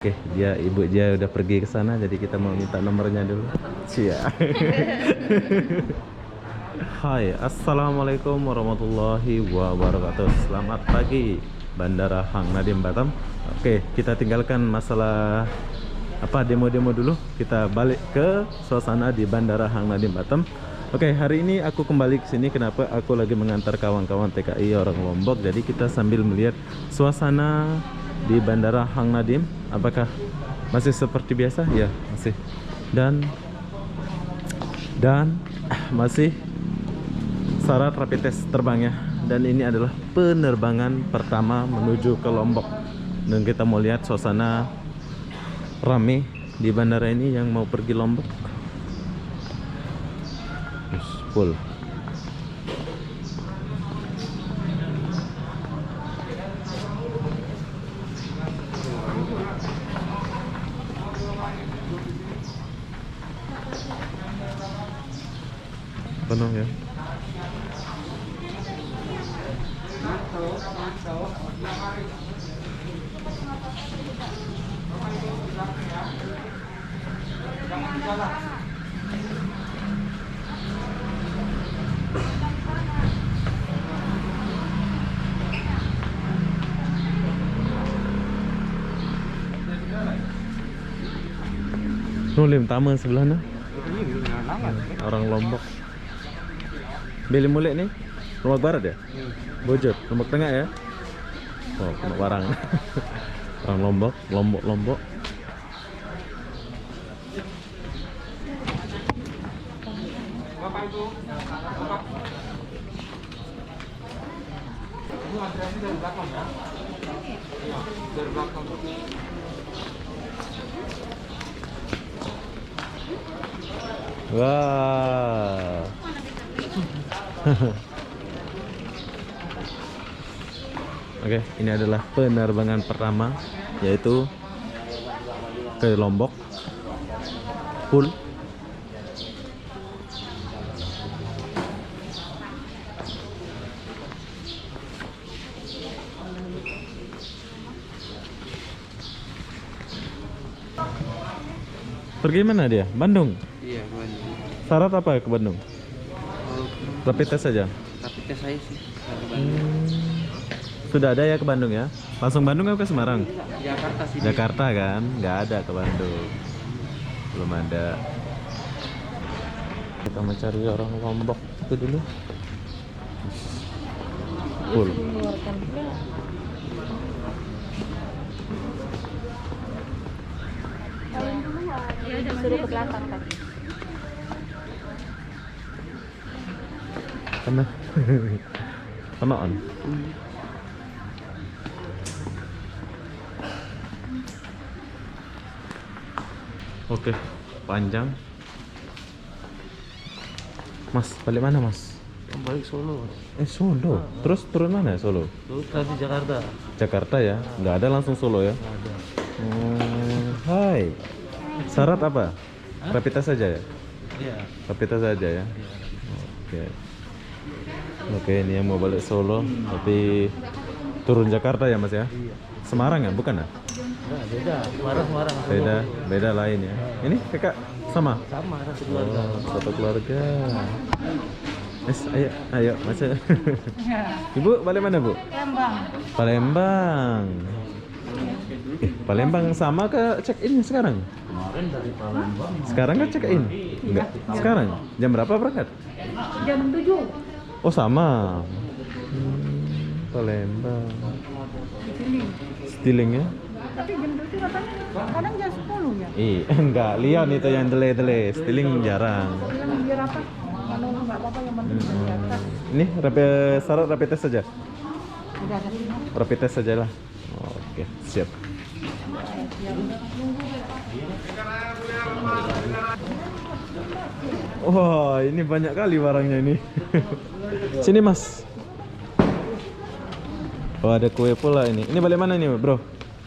Oke, ibu dia udah pergi ke sana, jadi kita mau minta nomornya dulu. Cia. Hai, assalamualaikum warahmatullahi wabarakatuh. Selamat pagi, Bandara Hang Nadiem Batam. Oke, kita tinggalkan masalah demo-demo dulu. Kita balik ke suasana di Bandara Hang Nadiem Batam. Oke, hari ini aku kembali ke sini. Kenapa? Aku lagi mengantar kawan-kawan TKI orang Lombok. Jadi kita sambil melihat suasana di Bandara Hang Nadiem. Apakah masih seperti biasa? Ya, masih. Dan masih syarat rapid test terbangnya. Dan ini adalah penerbangan pertama menuju ke Lombok. Dan kita mau lihat suasana rame di bandara ini yang mau pergi Lombok. Full. Penuh ya. Nulim taman sebelahnya. Orang Lombok. Beli mulai nih. Lombok Barat ya? Bojot, Lombok Tengah ya? Oh, kena barang. Orang Lombok. Bapak itu, Bapak. Ini antriannya dari belakang ya? Iya, dari belakang. Wah. Oke, ini adalah penerbangan pertama, yaitu ke Lombok. Full. Pergi mana dia? Bandung? Iya, Bandung. Syarat apa ke Bandung? Rapid test saja? Rapid test saya sih. Sudah ada ya ke Bandung ya? Langsung Bandung atau ke Semarang? Jakarta sih. Jakarta kan? Nggak ada ke Bandung. Belum ada. Kita mencari orang Lombok itu dulu. Full. Suruh ke belakang kan. Kena. Kenaan. Oke, panjang. Mas, balik mana Mas? Balik Solo. Solo. Terus turun mana Solo? Terus di Jakarta. Jakarta ya? Nggak ada langsung Solo ya? Nggak ada. Hai. Syarat apa? Rapid test saja ya? Iya. Rapid test saja ya? Oke. Oke, ini yang mau balik Solo, tapi turun Jakarta ya Mas ya? Iya. Semarang ya? Bukan ya? Nah, beda. Semarang. Beda lain ya. Ini kakak sama? Sama, satu keluarga. Satu keluarga. Ayo, Mas. Ibu balik mana Bu? Palembang. Palembang sama ke check in sekarang? Kemarin dari Palembang. Sekarang kan check in? Enggak. Sekarang? Jam berapa berangkat? Jam 7. Oh sama. Palembang. Stiling ya? Tapi jam 7 katanya kadang jam 10 ya. Enggak, Leon itu yang delay. Stiling jarang. Yang biar apa? Kalau nggak apa-apa yang penting Jakarta. Ini syarat rapid test saja? Udah ada semua. Rapid test saja lah. Oke, siap. Wah, ini banyak kali barangnya ini. Sini Mas. Oh, ada kue pula ini. Ini balik mana nih Bro?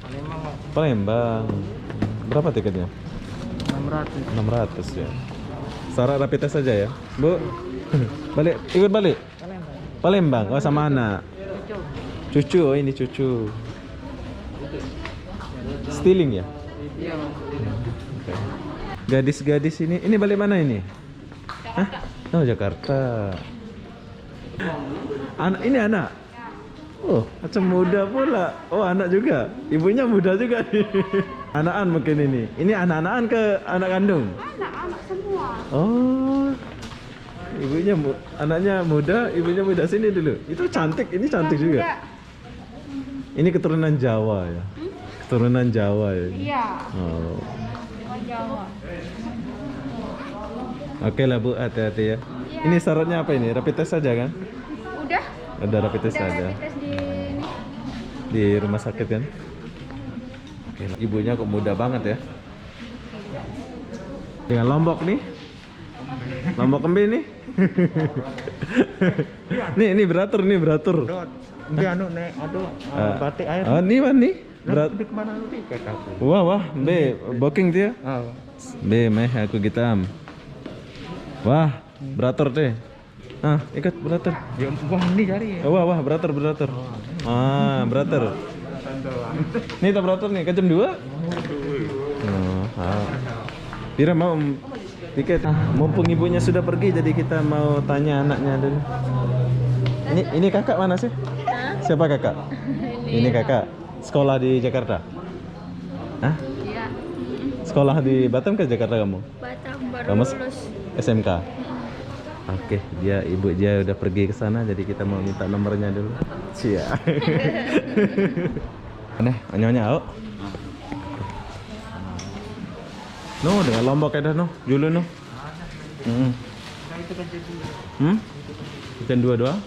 Palembang. Palembang. Berapa tiketnya? 600. 600 ya. Syarat rapid test saja ya, Bu. Ikut balik. Palembang. Oh, sama anak. Cucu. Oh, ini cucu. Stiling ya? Iya. Oke. Gadis-gadis ini balik mana ini? Hah? Oh, Jakarta. Anak ini anak. Oh, macam muda pula. Oh, anak juga. Ibunya muda juga nih. Anakan mungkin ini. Ini anak-anakan ke anak kandung? Anak-anak semua. Oh. Anaknya muda, ibunya muda. Sini dulu. Itu cantik, ini cantik juga. Muda. Ini keturunan Jawa ya. Keturunan Jawa ya. ini? Iya. Oh. Orang Jawa. Oke lah Bu, hati-hati ya. Iya. Ini syaratnya apa ini? Rapid test saja kan? Udah. Ada rapid test saja. Rapid test di ini. Di rumah sakit kan? Oke, ibunya kok muda banget ya. Dengan Lombok nih. Lombok Kembi nih. Nih beratur nih beratur. Dia anu nek aduh batik air. Oh, nih man nih. Berat. Di kemana lu tiket aku? Wah, be booking dia. Oh. Be meh aku gitam. Wah, beratur deh. Ah, ikat beratur. Ya wah ini cari ya. Wah, beratur. Ah, beratur. Nih tak beratur nih, ke jam 2? Oh, Pira mau tiket. Mumpung ibunya sudah pergi, jadi kita mau tanya anaknya dulu. Ini kakak mana sih? Siapa kakak? Ini kakak. Sekolah di Jakarta? Hah? Iya. Sekolah di Batam ke Jakarta kamu? Batam baru Kamu lulus. SMK? Oke, ibu dia udah pergi ke sana, jadi kita mau minta nomornya dulu. Cia. Aneh, nyonya au. No, dengan Lombok ada no, dulu no. Jam 2 doang.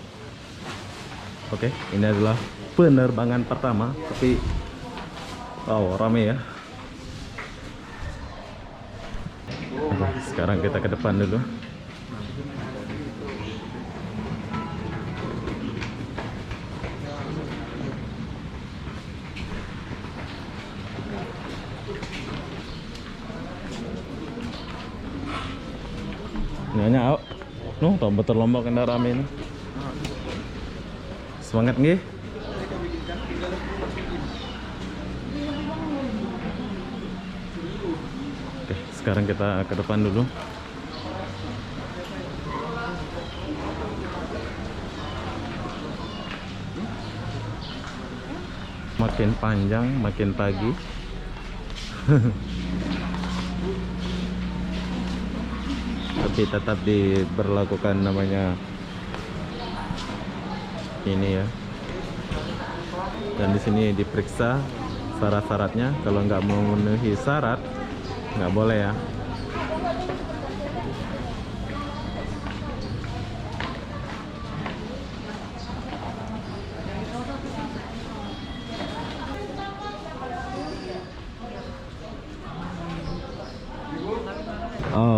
Oke, ini adalah penerbangan pertama, tapi rame ya. Oke, sekarang kita ke depan dulu. Nyonya, tau betul Lombok kena rame ini. Semangat nggih. Oke, sekarang kita ke depan dulu. Makin panjang, makin pagi. Tapi tetap diberlakukan namanya ini ya. Dan di sini diperiksa syarat-syaratnya. Kalau nggak memenuhi syarat, nggak boleh ya.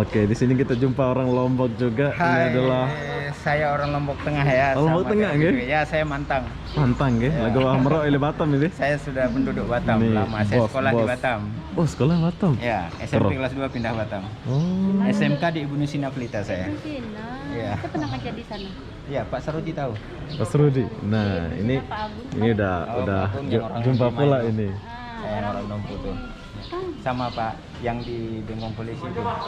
Oke, di sini kita jumpa orang Lombok juga. Ini adalah saya orang Lombok Tengah ya. Lombok sama Tengah, kayak nggih? gitu. Ya, saya Mantang. Mantang nggih. Lagu Amro ile Batam ini. Saya sudah penduduk Batam Nih, lama. Saya sekolah di Batam. Oh, sekolah Batam. Ya, SMP Keren. kelas 2 pindah Batam. Oh. SMK di Ibu Nusina Pelita saya. Cina. Iya. Saya pernah kerja di sana. Iya, Pak Saruji tahu. Mas Rudi. Nah, ini Pak Agung. ini udah Oh, Pak Agung yang orang jumpa Lima pula itu. ini. Saya yang orang Dompu tuh. Sama Pak yang di Bengkong Polisi itu. Pak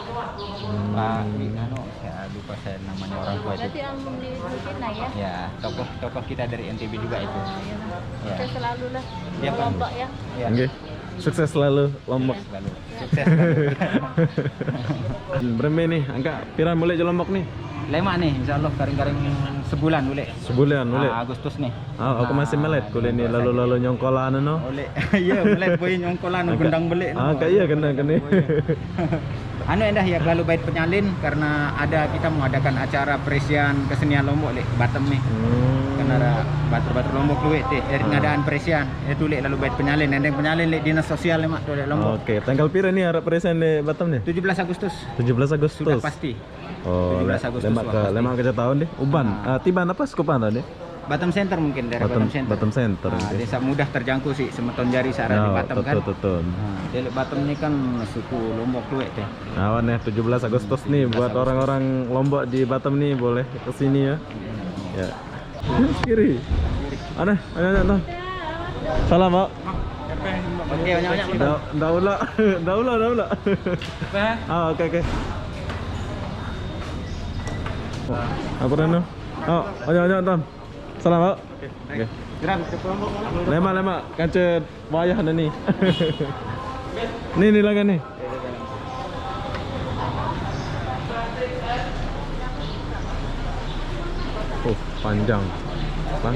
Anu, saya lupa saya namanya orang tua itu. Berarti alumni Cina ya? Ya, tokoh kita dari NTB juga itu. Ya. Saya selalu lah. Iya, Pak. Lombok ya. Ya. Nggih. Sukses selalu Lombok. Selalu. Sukses selalu. Berapa nih? Angka pira mulai je Lombok nih? Lema nih, insyaallah garing-garing sebulan boleh. Sebulan mulai. Agustus nih. Aku masih melet kuliah ini lalu nyongkolan no. Boleh. Iya, mulai boy nyongkolan gendang belik. Iya kena. Anu endah ya kalau bait penyalin karena kita mengadakan acara peresian kesenian Lombok lek Batam nih. Kan ada batur-batur Lombok luwek teh dari ngadaan peresian. Itu lek lalu bait penyalin, endeng penyalin lek dinas sosial mak tuh lek Lombok. Oke, tanggal pira nih harap peresen di Batam nih? 17 Agustus. 17 Agustus. Sudah pasti. Oh, 17 Agustus lemak ke tahun deh. Uban. Tiban apa Skupan tadi? Batam Center mungkin dari Batam Center. Batam Center. Nah, desa mudah terjangkau sih, semeton jari sarah di Batam kan. Betul. Nah, di Batam ini kan suku Lombok luwek teh. Awan ya 17 Agustus nih buat orang-orang Lombok di Batam nih boleh ke sini ya. Ya. Kiri. Aneh. Salam, Pak. Oke, banyak-banyak. Dah ulah. Dah ulah. Ah, oke. Apa Reno? Oh, banyak Tom. Salam, Pak. Oke. Geram ke Lombok. Lemak kancet wayah ni. Ni lagi ni. Oh, panjang. Bang.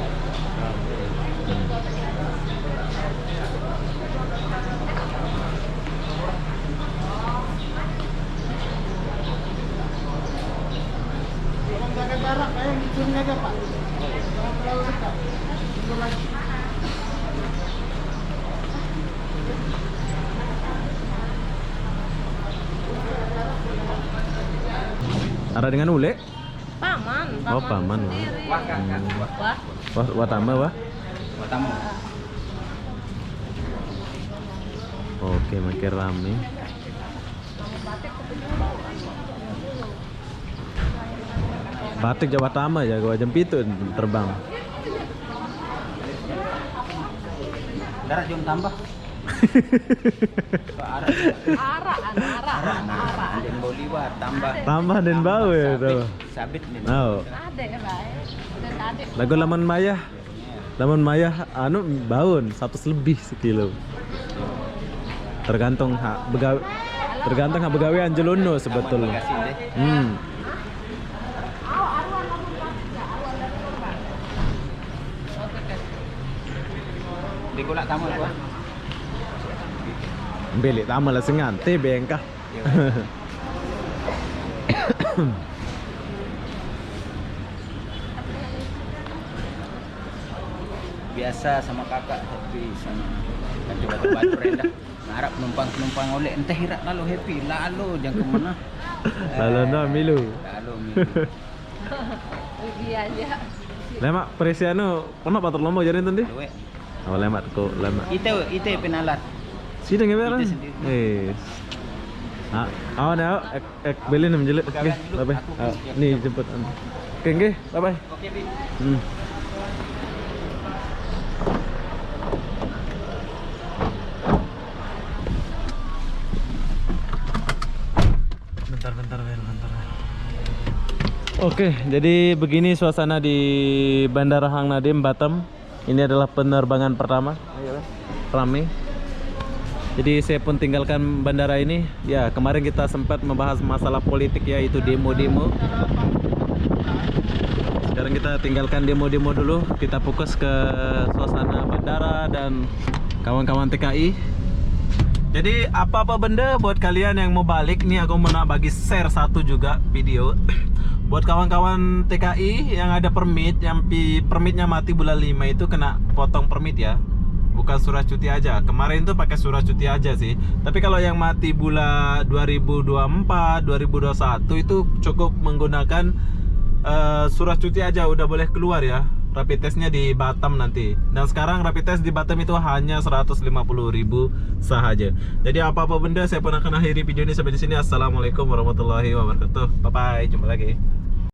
Jaga jarak, kayak di sini aja Pak. Jangan terlalu dekat. Tunggu lagi. Ada dengan ule? Paman. Oh, paman. Sendiri. Wah, kakak. Wah. Wah tambah wah. Buat tamu. Oke, makin rame. Batik Jawa Tama ya, gua jempit tuh terbang. Darat jom tambah. Arah. Andin Bolivar tambah. Tambah dan bau ya tuh. Sabit nih. Oh. Ada ya, Pak. Udah ada. Lagu Lamon Mayah anu baun 100 lebih sekilo. Tergantung hak begawean jelono sebetulnya. Bagasin deh. Di kulak tamu gua. Belik tama lah sengan teh bengkah. Biasa sama kakak happy sama nanti batu-batu rendah. Ngarap penumpang oleh entah hirak lalu happy lalu jangan kemana. Lalu milu. Lalu milu. Pergi aja. Lemak perisianu kono patur lomba jadi tadi. Luwe. Oh lemak kok lemak. Ite penalat. Sidang ya beran. Kita sendiri. Ek beli nem jelek. Oke, Pegangan dulu, bye. aku siap. Nih jemput. Oke, bye bye. Oke, Bi. Bentar. Oke, jadi begini suasana di Bandara Hang Nadim Batam. Ini adalah penerbangan pertama. Rame. Jadi saya pun tinggalkan bandara ini. Ya, kemarin kita sempat membahas masalah politik yaitu demo-demo. Sekarang kita tinggalkan demo-demo dulu. Kita fokus ke suasana bandara dan kawan-kawan TKI. Jadi apa-apa benda buat kalian yang mau balik nih, aku mau nak bagi share satu juga video. Buat kawan-kawan TKI yang ada permit, yang permitnya mati bulan 5 itu kena potong permit ya. Bukan surat cuti aja. Kemarin tuh pakai surat cuti aja sih. Tapi kalau yang mati bulan 2024, 2021 itu cukup menggunakan surat cuti aja udah boleh keluar ya. Rapid testnya di Batam nanti. Dan sekarang rapid test di Batam itu hanya 150.000 sahaja. Jadi apa-apa benda saya pun akan akhiri video ini sampai di sini. Assalamualaikum warahmatullahi wabarakatuh. Bye bye, jumpa lagi.